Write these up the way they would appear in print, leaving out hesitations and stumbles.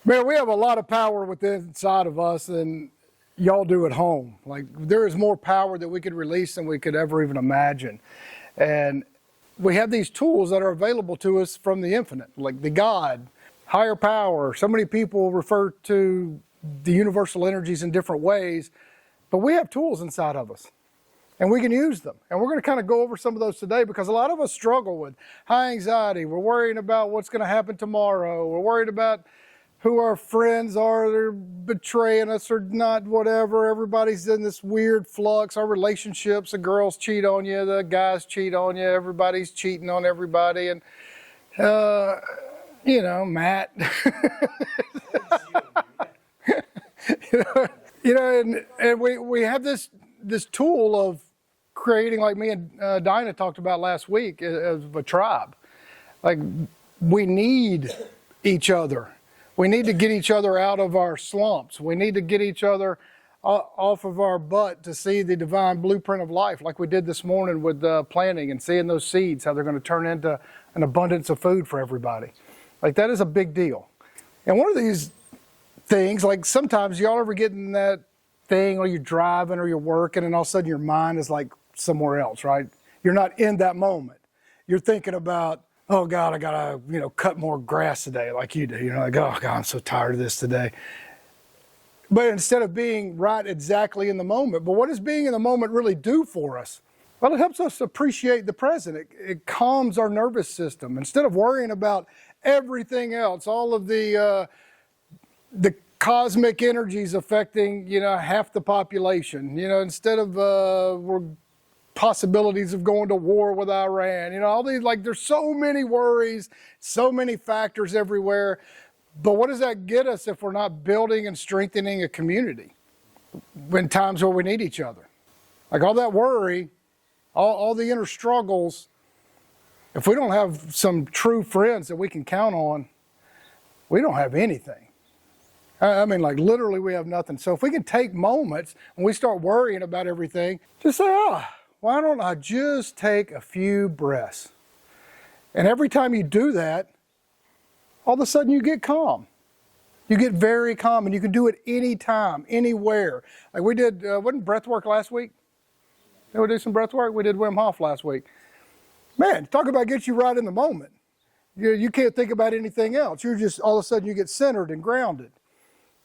Man, we have a lot of power within inside of us than y'all do at home. Like, there is more power that we could release than we could ever even imagine. And we have these tools that are available to us from the infinite, like the God, higher power. So many people refer to the universal energies in different ways, but we have tools inside of us and we can use them. And we're going to kind of go over some of those today, because a lot of us struggle with high anxiety. We're worrying about what's going to happen tomorrow. We're worried about who our friends are, they're betraying us or not, whatever. Everybody's in this weird flux. Our relationships, the girls cheat on you, the guys cheat on you, everybody's cheating on everybody. And, Matt. And we have this tool of creating, like me and Dinah talked about last week, of a tribe. Like, we need each other. We need to get each other out of our slumps. We need to get each other off of our butt to see the divine blueprint of life, like we did this morning with planting and seeing those seeds, how they're going to turn into an abundance of food for everybody. Like, that is a big deal. And one of these things, like, sometimes y'all ever get in that thing, or you're driving or you're working, and all of a sudden your mind is like somewhere else, right? You're not in that moment. You're thinking about, oh God, I gotta, cut more grass today, like you do. Like, oh God, I'm so tired of this today. But instead of being right exactly in the moment, but what does being in the moment really do for us? Well, it helps us appreciate the present. It calms our nervous system. Instead of worrying about everything else, all of the cosmic energies affecting, half the population, instead of we're possibilities of going to war with Iran, all these, like, there's so many worries, so many factors everywhere. But what does that get us if we're not building and strengthening a community in times where we need each other? Like, all that worry, all the inner struggles, if we don't have some true friends that we can count on, we don't have anything. I mean, like, literally we have nothing. So if we can take moments when we start worrying about everything, just say, why don't I just take a few breaths? And every time you do that, all of a sudden you get calm. You get very calm, and you can do it anytime, anywhere. Like we did, wasn't breath work last week? Did we do some breath work? We did Wim Hof last week. Man, talk about get you right in the moment. You can't think about anything else. You're just, all of a sudden you get centered and grounded.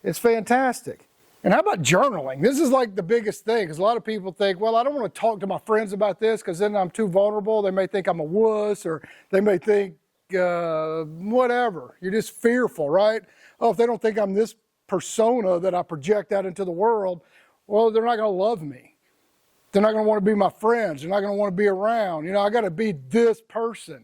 It's fantastic. And how about journaling? This is like the biggest thing, because a lot of people think, well, I don't want to talk to my friends about this because then I'm too vulnerable. They may think I'm a wuss, or they may think whatever. You're just fearful, right? Oh, if they don't think I'm this persona that I project out into the world, well, they're not going to love me. They're not going to want to be my friends. They're not going to want to be around. I got to be this person.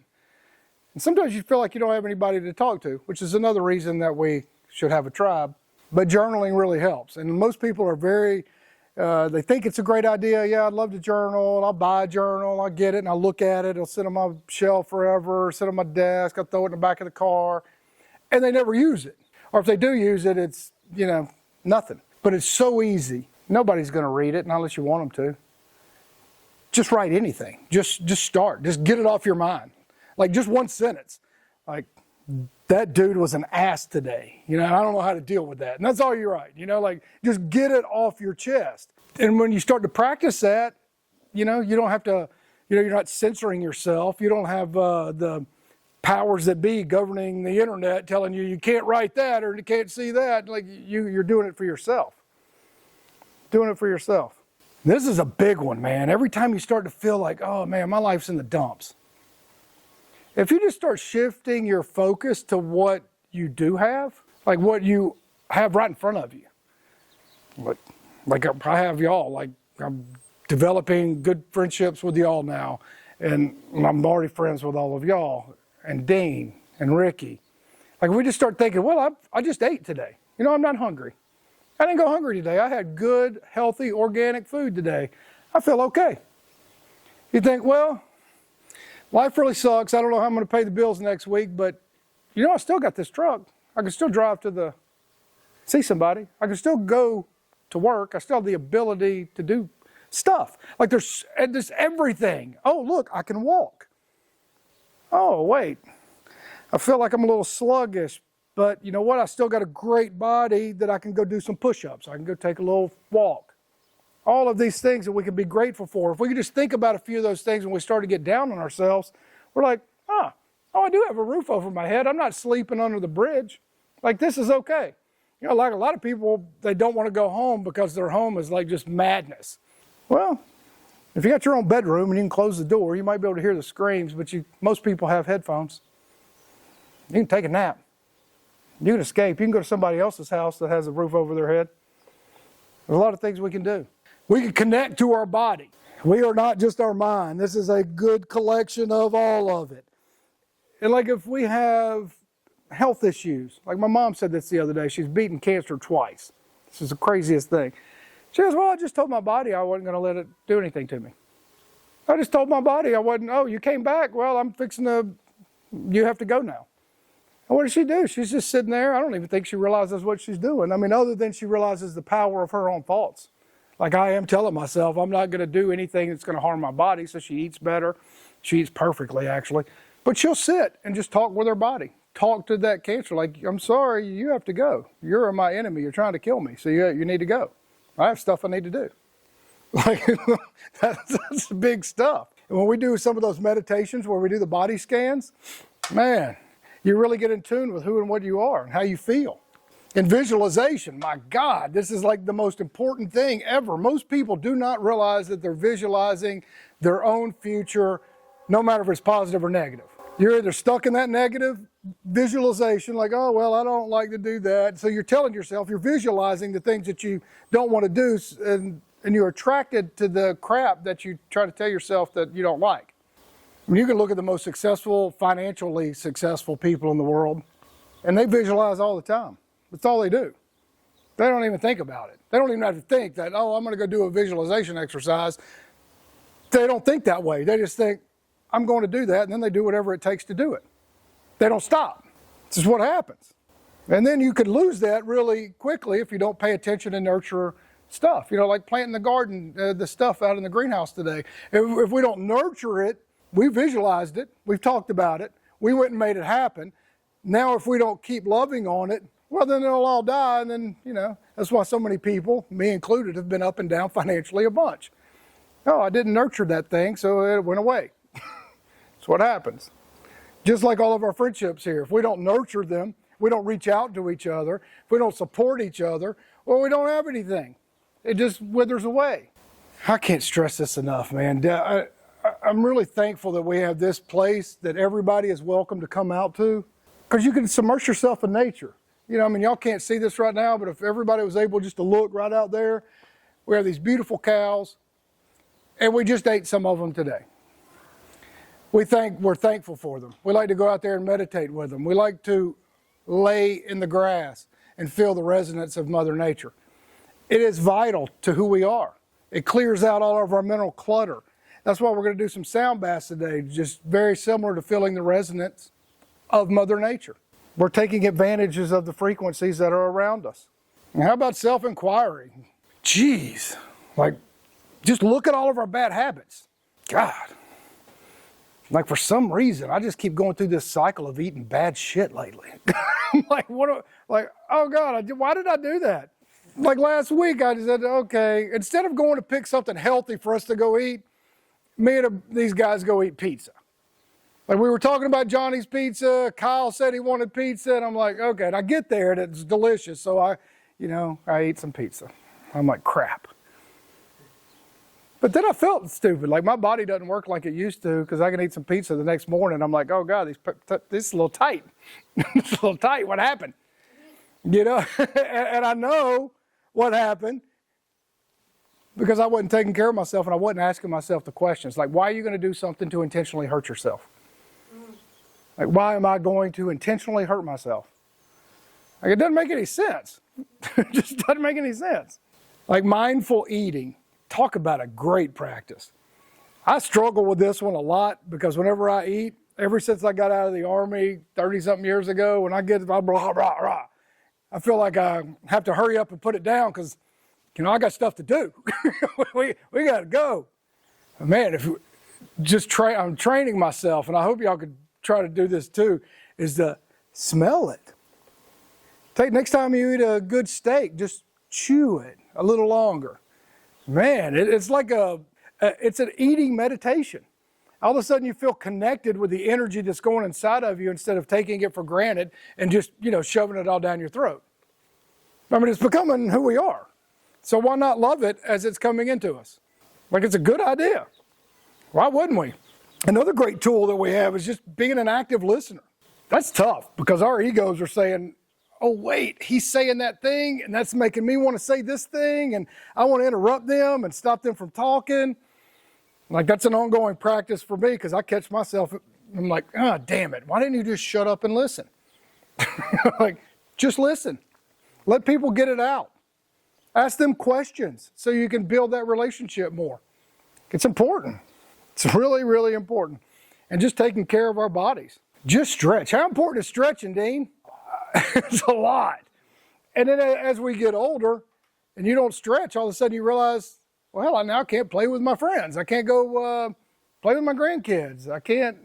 And sometimes you feel like you don't have anybody to talk to, which is another reason that we should have a tribe. But journaling really helps. And most people are they think it's a great idea. Yeah, I'd love to journal. I'll buy a journal. I'll get it and I'll look at it. It'll sit on my shelf forever, sit on my desk. I'll throw it in the back of the car. And they never use it. Or if they do use it, it's, nothing. But it's so easy. Nobody's going to read it unless you want them to. Just write anything. Just start. Just get it off your mind. Like, just one sentence. Like, that dude was an ass today, and I don't know how to deal with that. And that's all you write, like, just get it off your chest. And when you start to practice that, you don't have to, you're not censoring yourself. You don't have the powers that be governing the internet telling you can't write that or you can't see that. Like, you're doing it for yourself. Doing it for yourself. This is a big one, man. Every time you start to feel like, oh man, my life's in the dumps. If you just start shifting your focus to what you do have, like what you have right in front of you. Like I have y'all, like I'm developing good friendships with y'all now, and I'm already friends with all of y'all, and Dean and Ricky. Like, we just start thinking, well, I just ate today. I'm not hungry. I didn't go hungry today. I had good, healthy, organic food today. I feel okay. You think, well, life really sucks. I don't know how I'm going to pay the bills next week, but I still got this truck. I can still drive to see somebody. I can still go to work. I still have the ability to do stuff. Like, there's everything. Oh, look, I can walk. Oh, wait. I feel like I'm a little sluggish. But you know what? I still got a great body that I can go do some push-ups. I can go take a little walk. All of these things that we can be grateful for. If we could just think about a few of those things when we start to get down on ourselves, we're like, oh, I do have a roof over my head. I'm not sleeping under the bridge. Like, this is okay. You know, like a lot of people, they don't want to go home because their home is like just madness. Well, if you got your own bedroom and you can close the door, you might be able to hear the screams, but most people have headphones. You can take a nap. You can escape. You can go to somebody else's house that has a roof over their head. There's a lot of things we can do. We can connect to our body. We are not just our mind. This is a good collection of all of it. And like if we have health issues, like my mom said this the other day, she's beaten cancer twice. This is the craziest thing. She goes, well, I just told my body I wasn't going to let it do anything to me. I just told my body I wasn't, oh, you came back? Well, you have to go now. And what does she do? She's just sitting there. I don't even think she realizes what she's doing. I mean, other than she realizes the power of her own thoughts. Like I am telling myself, I'm not going to do anything that's going to harm my body, so she eats better. She eats perfectly, actually. But she'll sit and just talk with her body. Talk to that cancer like, I'm sorry, you have to go. You're my enemy. You're trying to kill me, so you need to go. I have stuff I need to do. Like, that's big stuff. And when we do some of those meditations where we do the body scans, man, you really get in tune with who and what you are and how you feel. And visualization, my God, this is like the most important thing ever. Most people do not realize that they're visualizing their own future, no matter if it's positive or negative. You're either stuck in that negative visualization, like, oh, well, I don't like to do that. So you're telling yourself, you're visualizing the things that you don't want to do, and you're attracted to the crap that you try to tell yourself that you don't like. I mean, you can look at the most successful, financially successful people in the world, and they visualize all the time. That's all they do. They don't even think about it. They don't even have to think that, oh, I'm going to go do a visualization exercise. They don't think that way. They just think, I'm going to do that, and then they do whatever it takes to do it. They don't stop. This is what happens. And then you could lose that really quickly if you don't pay attention and nurture stuff. You know, like planting the garden, the stuff out in the greenhouse today. If we don't nurture it, we visualized it, we've talked about it, we went and made it happen. Now if we don't keep loving on it, well, then it'll all die, and then, you know, that's why so many people, me included, have been up and down financially a bunch. No, I didn't nurture that thing, so it went away. That's what happens. Just like all of our friendships here, if we don't nurture them, we don't reach out to each other, if we don't support each other, well, we don't have anything. It just withers away. I can't stress this enough, man. I'm really thankful that we have this place that everybody is welcome to come out to, because you can submerge yourself in nature. You know, I mean, y'all can't see this right now, but if everybody was able just to look right out there, we have these beautiful cows, and we just ate some of them today. We're thankful for them. We like to go out there and meditate with them. We like to lay in the grass and feel the resonance of Mother Nature. It is vital to who we are. It clears out all of our mental clutter. That's why we're going to do some sound baths today, just very similar to feeling the resonance of Mother Nature. We're taking advantages of the frequencies that are around us. And how about self-inquiry? Jeez, like, just look at all of our bad habits. God. Like, for some reason, I just keep going through this cycle of eating bad shit lately. I'm like, oh God, why did I do that? Like last week, I just said, okay, instead of going to pick something healthy for us to go eat, me and these guys go eat pizza. Like, we were talking about Johnny's Pizza. Kyle said he wanted pizza, and I'm like, okay. And I get there, and it's delicious, so I eat some pizza. I'm like, crap. But then I felt stupid. Like, my body doesn't work like it used to, because I can eat some pizza the next morning. I'm like, oh God, this is a little tight. It's a little tight. What happened? You know, and I know what happened because I wasn't taking care of myself, and I wasn't asking myself the questions. Like, why are you going to do something to intentionally hurt yourself? Like, why am I going to intentionally hurt myself? Like, it doesn't make any sense. It just doesn't make any sense. Like, mindful eating. Talk about a great practice. I struggle with this one a lot because whenever I eat, ever since I got out of the Army 30-something years ago, when I get blah, blah, blah, blah, I feel like I have to hurry up and put it down because, I got stuff to do. we got to go. Man, I'm training myself, and I hope y'all could try to do this too, is to smell it. Next time you eat a good steak, just chew it a little longer. Man, it's like it's an eating meditation. All of a sudden you feel connected with the energy that's going inside of you instead of taking it for granted and just, shoving it all down your throat. I mean, it's becoming who we are. So why not love it as it's coming into us? Like, it's a good idea. Why wouldn't we? Another great tool that we have is just being an active listener. That's tough because our egos are saying, oh, wait, he's saying that thing, and that's making me want to say this thing, and I want to interrupt them and stop them from talking. Like, that's an ongoing practice for me because I catch myself, I'm like, ah, damn it, why didn't you just shut up and listen? Like, just listen. Let people get it out. Ask them questions so you can build that relationship more. It's important. It's really, really important. And just taking care of our bodies. Just stretch. How important is stretching, Dean? It's a lot. And then as we get older and you don't stretch, all of a sudden you realize, well, I now can't play with my friends. I can't go play with my grandkids. I can't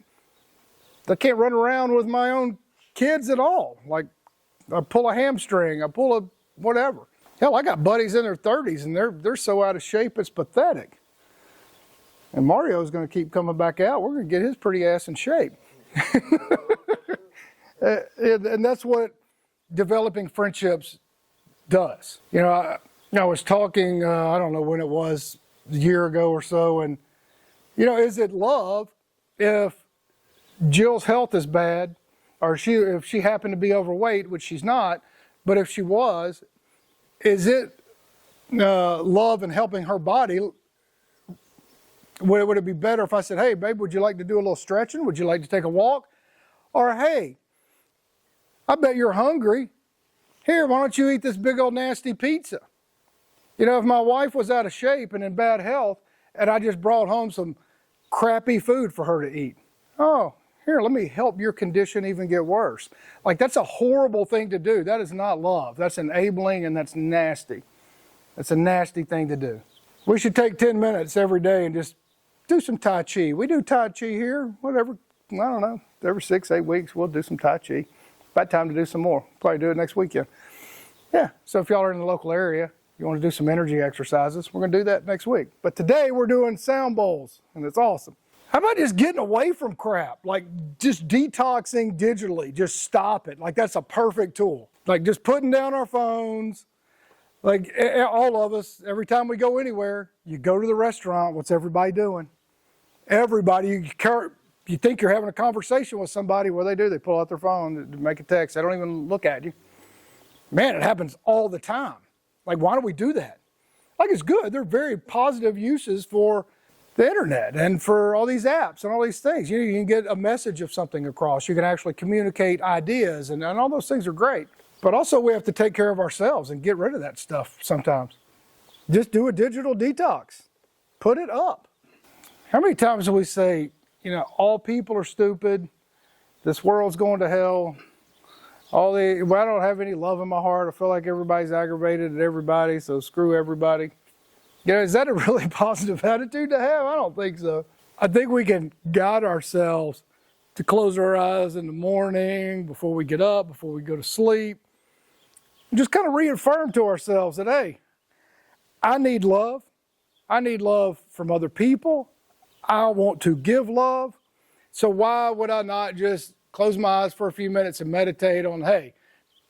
run around with my own kids at all. Like, I pull a hamstring, I pull a whatever. Hell, I got buddies in their 30s and they're so out of shape it's pathetic. And Mario's going to keep coming back out. We're going to get his pretty ass in shape. And that's what developing friendships does. I was talking, I don't know when it was, a year ago or so, and, is it love if Jill's health is bad, or if she happened to be overweight, which she's not, but if she was, is it love and helping her body? Would it be better if I said, hey, babe, would you like to do a little stretching? Would you like to take a walk? Or, hey, I bet you're hungry. Here, why don't you eat this big old nasty pizza? If my wife was out of shape and in bad health, and I just brought home some crappy food for her to eat. Oh, here, let me help your condition even get worse. Like, that's a horrible thing to do. That is not love. That's enabling, and that's nasty. That's a nasty thing to do. We should take 10 minutes every day and just do some Tai Chi. We do Tai Chi here, whatever, I don't know, every 6-8 weeks we'll do some Tai Chi. About time to do some more. Probably do it next weekend. Yeah, so if y'all are in the local area, you want to do some energy exercises, we're going to do that next week. But today we're doing sound bowls, and it's awesome. How about just getting away from crap? Like, just detoxing digitally. Just stop it. Like, that's a perfect tool. Like, just putting down our phones. Like, all of us, every time we go anywhere, you go to the restaurant, what's everybody doing? Everybody, you think you're having a conversation with somebody, what do? They pull out their phone to make a text. They don't even look at you. Man, it happens all the time. Like, why do we do that? Like, it's good. They're very positive uses for the internet and for all these apps and all these things. You can get a message of something across. You can actually communicate ideas, and all those things are great. But also we have to take care of ourselves and get rid of that stuff sometimes. Just do a digital detox. Put it up. How many times do we say, all people are stupid, this world's going to hell, I don't have any love in my heart, I feel like everybody's aggravated at everybody, so screw everybody. Is that a really positive attitude to have? I don't think so. I think we can guide ourselves to close our eyes in the morning, before we get up, before we go to sleep. And just kind of reaffirm to ourselves that, hey, I need love. I need love from other people. I want to give love. So why would I not just close my eyes for a few minutes and meditate on, hey,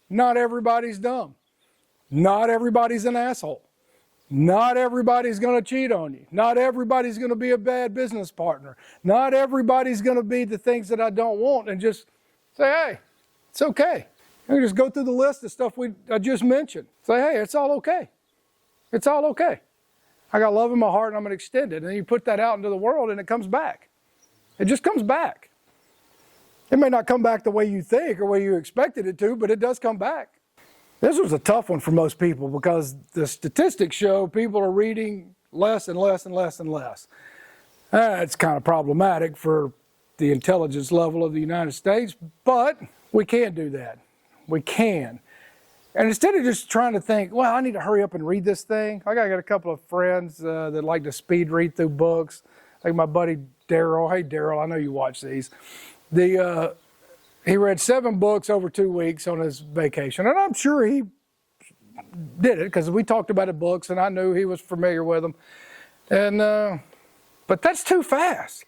not everybody's dumb. Not everybody's an asshole. Not everybody's going to cheat on you. Not everybody's going to be a bad business partner. Not everybody's going to be the things that I don't want, and just say, hey, it's okay. And just go through the list of stuff I just mentioned. Say, hey, it's all okay. It's all okay. I got love in my heart and I'm going to extend it. And then you put that out into the world and it comes back. It just comes back. It may not come back the way you think or the way you expected it to, but it does come back. This was a tough one for most people because the statistics show people are reading less and less and less and less. It's kind of problematic for the intelligence level of the United States, but we can do that. We can. And instead of just trying to think, well, I need to hurry up and read this thing. I got a couple of friends that like to speed read through books. Like my buddy Daryl. Hey, Daryl, I know you watch these. He He read 7 books over 2 weeks on his vacation. And I'm sure he did it because we talked about the books and I knew he was familiar with them. And, but that's too fast.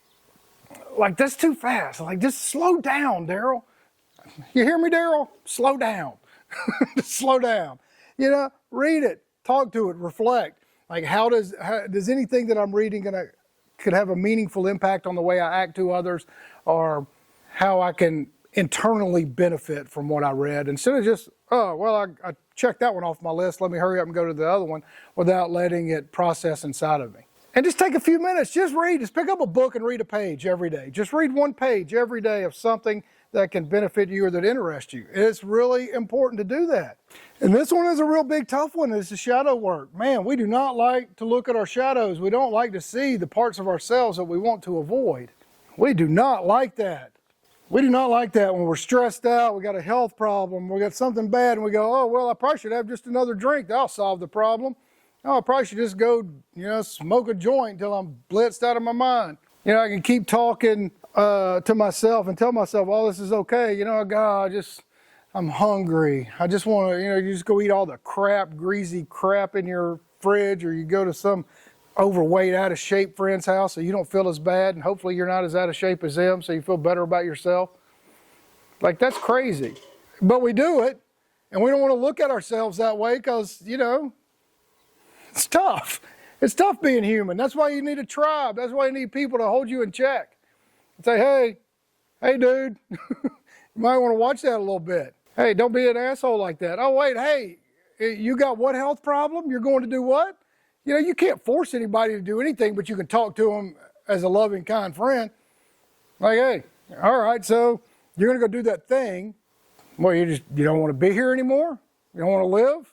Like, that's too fast. Like, just slow down, Daryl. You hear me, Daryl? Slow down. Slow down. You know, read it, talk to it, reflect. Like, how does anything that I'm reading could have a meaningful impact on the way I act to others, or how I can internally benefit from what I read, instead of just, oh, well, I checked that one off my list, let me hurry up and go to the other one, without letting it process inside of me. And just take a few minutes, just read, just pick up a book and read a page every day. Just read 1 page every day of something that can benefit you or that interests you. It's really important to do that. And this one is a real big tough one. It's the shadow work. Man, we do not like to look at our shadows. We don't like to see the parts of ourselves that we want to avoid. We do not like that. We do not like that when we're stressed out, we got a health problem, we got something bad, and we go, oh, well, I probably should have just another drink. That'll solve the problem. Oh, I probably should just go, smoke a joint until I'm blitzed out of my mind. I can keep talking to myself and tell myself, oh, this is okay. God, I'm hungry. I just want to, you just go eat all the crap, greasy crap in your fridge, or you go to some overweight, out of shape friend's house so you don't feel as bad, and hopefully you're not as out of shape as them so you feel better about yourself. Like, that's crazy. But we do it, and we don't want to look at ourselves that way because, it's tough. It's tough being human. That's why you need a tribe. That's why you need people to hold you in check. And say, hey, dude, you might want to watch that a little bit. Hey, don't be an asshole like that. Oh, wait, hey, you got what health problem? You're going to do what? You can't force anybody to do anything, but you can talk to them as a loving, kind friend. Like, hey, all right, so you're going to go do that thing. Well, you don't want to be here anymore? You don't want to live?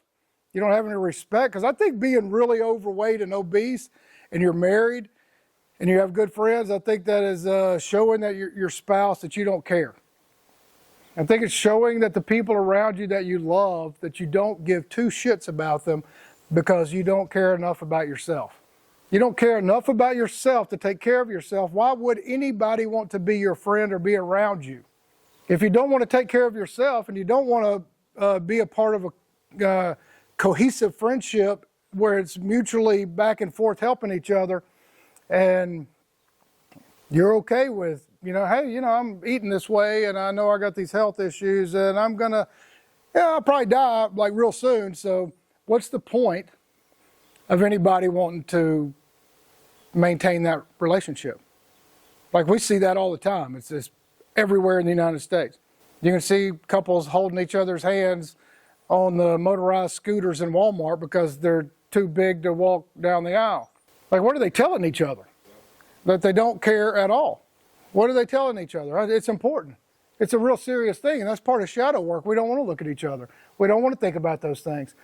You don't have any respect? Because I think being really overweight and obese, and you're married, and you have good friends, I think that is showing that your spouse that you don't care. I think it's showing that the people around you that you love, that you don't give 2 shits about them, because you don't care enough about yourself. You don't care enough about yourself to take care of yourself. Why would anybody want to be your friend or be around you? If you don't want to take care of yourself and you don't want to be a part of a cohesive friendship where it's mutually back and forth helping each other, and you're okay with, hey, I'm eating this way and I know I got these health issues and I'll probably die like real soon, so what's the point of anybody wanting to maintain that relationship? Like, we see that all the time. It's just everywhere in the United States. You can see couples holding each other's hands on the motorized scooters in Walmart because they're too big to walk down the aisle. Like, what are they telling each other? That they don't care at all. What are they telling each other? It's important. It's a real serious thing, and that's part of shadow work. We don't want to look at each other. We don't want to think about those things.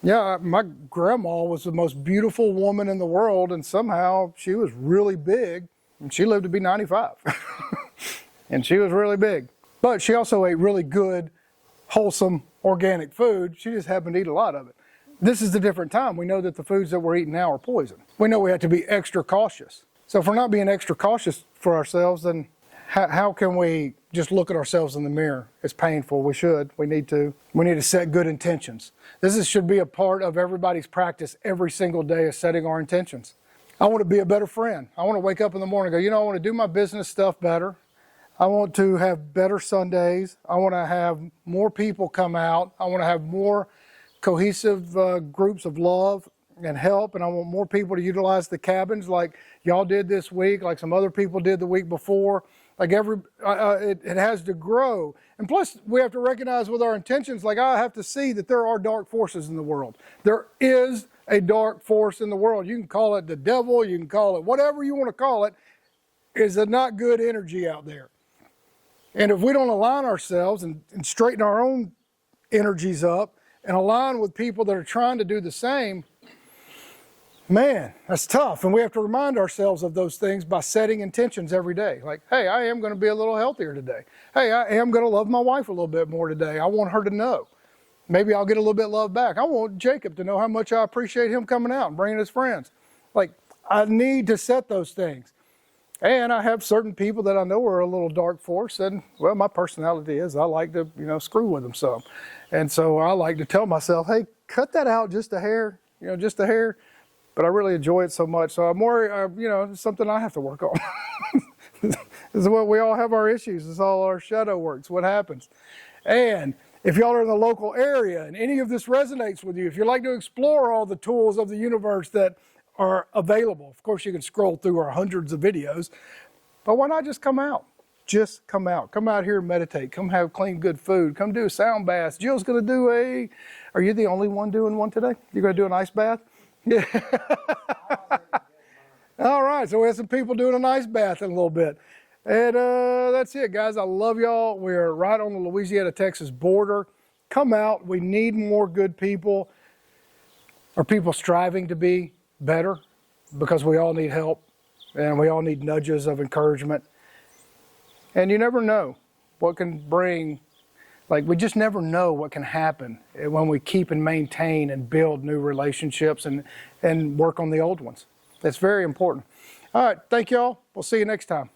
Yeah, my grandma was the most beautiful woman in the world, and somehow she was really big, and she lived to be 95. And she was really big. But she also ate really good, wholesome, organic food. She just happened to eat a lot of it. This is a different time. We know that the foods that we're eating now are poison. We know we have to be extra cautious. So if we're not being extra cautious for ourselves, then how can we just look at ourselves in the mirror? It's painful. We should. We need to set good intentions. Should be a part of everybody's practice every single day, is setting our intentions. I want to be a better friend. I want to wake up in the morning and go, I want to do my business stuff better. I want to have better Sundays. I want to have more people come out. I want to have more cohesive groups of love and help. And I want more people to utilize the cabins like y'all did this week, like some other people did the week before. Like it has to grow. And plus, we have to recognize with our intentions, like, I have to see that there are dark forces in the world. There is a dark force in the world. You can call it the devil, you can call it whatever you want to call it, is a not good energy out there. And if we don't align ourselves and straighten our own energies up and align with people that are trying to do the same, man, that's tough. And we have to remind ourselves of those things by setting intentions every day. Like, hey, I am going to be a little healthier today. Hey, I am going to love my wife a little bit more today. I want her to know. Maybe I'll get a little bit of love back. I want Jacob to know how much I appreciate him coming out and bringing his friends. Like, I need to set those things. And I have certain people that I know are a little dark force, and well, my personality is I like to, screw with them some. And so I like to tell myself, hey, cut that out just a hair, just a hair. But I really enjoy it so much. So I'm worried, it's something I have to work on. This is what we all have our issues. It's all our shadow works, what happens. And if y'all are in the local area and any of this resonates with you, if you like to explore all the tools of the universe that are available, of course you can scroll through our hundreds of videos, but why not just come out? Just come out. Come out here and meditate. Come have clean, good food. Come do a sound bath. Jill's going to do are you the only one doing one today? You're going to do an ice bath? Yeah. All right, so we have some people doing an ice bath in a little bit. And that's it, guys. I love y'all. We're right on the Louisiana-Texas border. Come out. We need more good people, or people striving to be better, because we all need help, and we all need nudges of encouragement. And you never know what can bring, we just never know what can happen when we keep and maintain and build new relationships and work on the old ones. That's very important. All right, thank y'all. We'll see you next time.